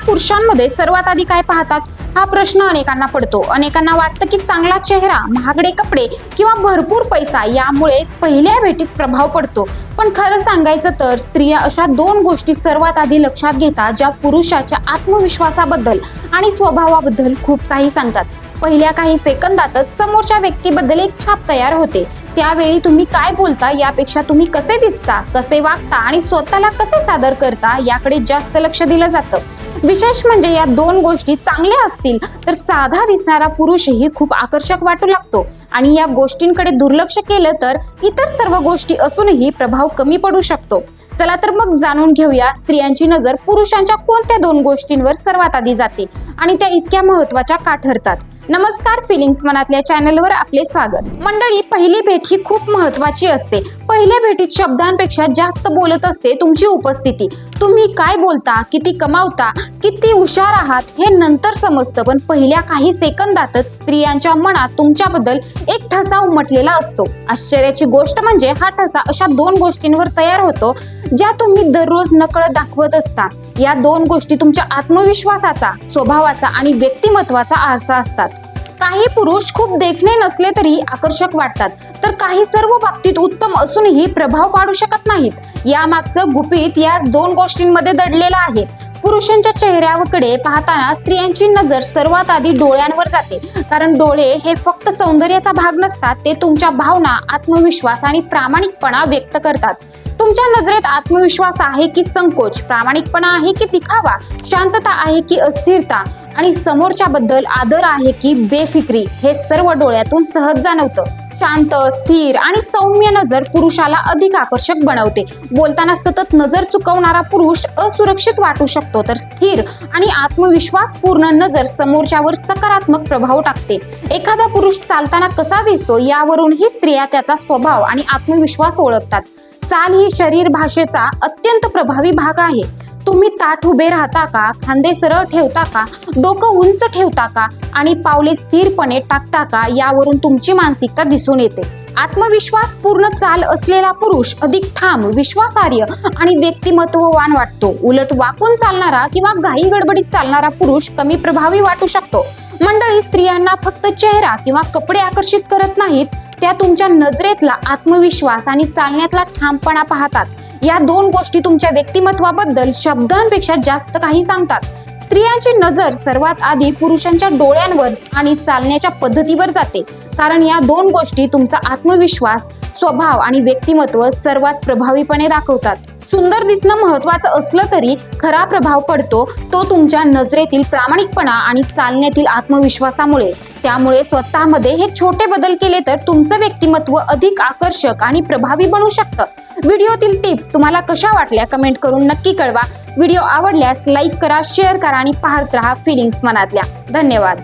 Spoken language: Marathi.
पुरुषांमध्ये सर्वात आधी काय पाहतात हा प्रश्न अनेकांना पडतो। अनेकांना वाटतं की चांगला चेहरा, महागडे कपडे किंवा भरपूर पैसा यामुळेच पहिल्या भेटीत प्रभाव पडतो। पण खरं सांगायचं तर स्त्रिया अशा दोन गोष्टी सर्वात आधी लक्षात घेतात ज्या पुरुषाच्या आत्मविश्वासाबद्दल आणि स्वभावाबद्दल खूप काही सांगतात। पहिल्या काही सेकंदातच समोरच्या व्यक्तीबद्दल एक छाप तयार होते। त्यावेळी तुम्ही काय बोलता यापेक्षा तुम्ही कसे दिसता, कसे वागता आणि स्वतःला कसे सादर करता याकडे जास्त लक्ष दिलं जातं। विशेष म्हणजे या दोन गोष्टी चांगल्या असतील तर साधा दिसणारा पुरुषही खूप आकर्षक वाटू लागतो आणि या गोष्टींकडे दुर्लक्ष केलं तर इतर सर्व गोष्टी असूनही प्रभाव कमी पडू शकतो। चला तर मग जाणून घेऊया स्त्रियांची नजर पुरुषांच्या कोणत्या दोन गोष्टींवर सर्वात आधी जाते आणि त्या इतक्या महत्त्वाच्या का ठरतात। नमस्कार, फिलिंग्स मनातल्या चॅनलवर आपले स्वागत। मंडळी, पहिली भेट ही खूप महत्त्वाची असते। पहिल्या भेटीत शब्दांपेक्षा जास्त बोलत असते तुमची उपस्थिती। तुम्ही काय बोलता, किती कमावता, किती हुशार आहात हे नंतर समजतं, पण पहिल्या काही सेकंदातच स्त्रियांच्या मनात तुमच्याबद्दल एक ठसा उमटलेला असतो। आश्चर्याची गोष्ट म्हणजे हा ठसा अशा दोन गोष्टींवर तयार होतो ज्या तुम्ही दररोज नकळत दाखवत असता। या दोन गोष्टी तुमच्या आत्मविश्वासाचा, स्वभावाचा आणि व्यक्तिमत्वाचा आरसा असतात। काही पुरुष खूप देखणे नसले तरी आकर्षक वाटतात, तर काही सर्व बाबतीत उत्तम असूनही प्रभाव पाडू शकत नाहीत। यामागचं गुपित या दोन गोष्टींमध्ये दडलेलं आहे। पुरुषांच्या चेहऱ्याकडे पाहताना स्त्रियांची नजर सर्वात आधी डोळ्यांवर जाते, कारण डोळे हे फक्त सौंदर्याचा भाग नसतात, ते तुमच्या भावना, आत्मविश्वास आणि प्रामाणिकपणा व्यक्त करतात। तुमच्या नजरेत आत्मविश्वास आहे की संकोच, प्रामाणिकपणा आहे की दिखावा, शांतता आहे की अस्थिरता आणि समोरच्या बद्दल आदर आहे की बेफिक्री, हे सर्व डोळ्यातून सहज जाणवतं। शांत, स्थिर आणि सौम्य नजर पुरुषाला अधिक आकर्षक बनवते। बोलताना सतत नजर चुकवणारा पुरुष असुरक्षित वाटू शकतो, तर स्थिर आणि आत्मविश्वासपूर्ण नजर समोरच्यावर सकारात्मक प्रभाव टाकते। एखादा पुरुष चालताना कसा दिसतो यावरूनही स्त्रिया त्याचा स्वभाव आणि आत्मविश्वास ओळखतात। चाल ही शरीर भाषेचा अत्यंत प्रभावी भाग आहे। तुम्ही ताठ उभे राहता का, खांदे सरळ ठेवता का, डोकं उंच ठेवता का आणि पावले स्थिरपणे टाकता का यावरून तुमची मानसिकता दिसून येते। आत्मविश्वास पूर्ण चाल असलेला पुरुष अधिक ठाम, विश्वासार्ह आणि व्यक्तिमत्ववान वाटतो। उलट वाकून चालणारा किंवा घाई गडबडीत चालणारा पुरुष कमी प्रभावी वाटू शकतो। मंडळी, स्त्रियांना फक्त चेहरा किंवा कपडे आकर्षित करत नाहीत, त्या तुमच्या नजरेतला आत्मविश्वास आणि चालण्यातला ठामपणा पाहतात। या दोन गोष्टी तुमच्या व्यक्तिमत्वाबद्दल शब्दांपेक्षा जास्त काही सांगतात। स्त्रियांची नजर सर्वात आधी पुरुषांच्या डोळ्यांवर आणि चालण्याच्या पद्धतीवर जाते, कारण या दोन गोष्टी तुमचा आत्मविश्वास, स्वभाव आणि व्यक्तिमत्व सर्वात प्रभावीपणे दाखवतात। सुंदर दिसणं महत्त्वाचं असलं तरी खरा प्रभाव पडतो तो तुमच्या नजरेतील प्रामाणिकपणा आणि चालण्यातील आत्मविश्वासामुळे। त्यामुळे स्वतःमध्ये हे छोटे बदल केले तर तुमचं व्यक्तिमत्व अधिक आकर्षक आणि प्रभावी बनू शकतं। व्हिडिओतील टिप्स तुम्हाला कशा वाटल्या कमेंट करून नक्की कळवा। व्हिडिओ आवडल्यास लाईक करा, शेअर करा आणि पाहत रहा फिलिंग्स मनातल्या। धन्यवाद।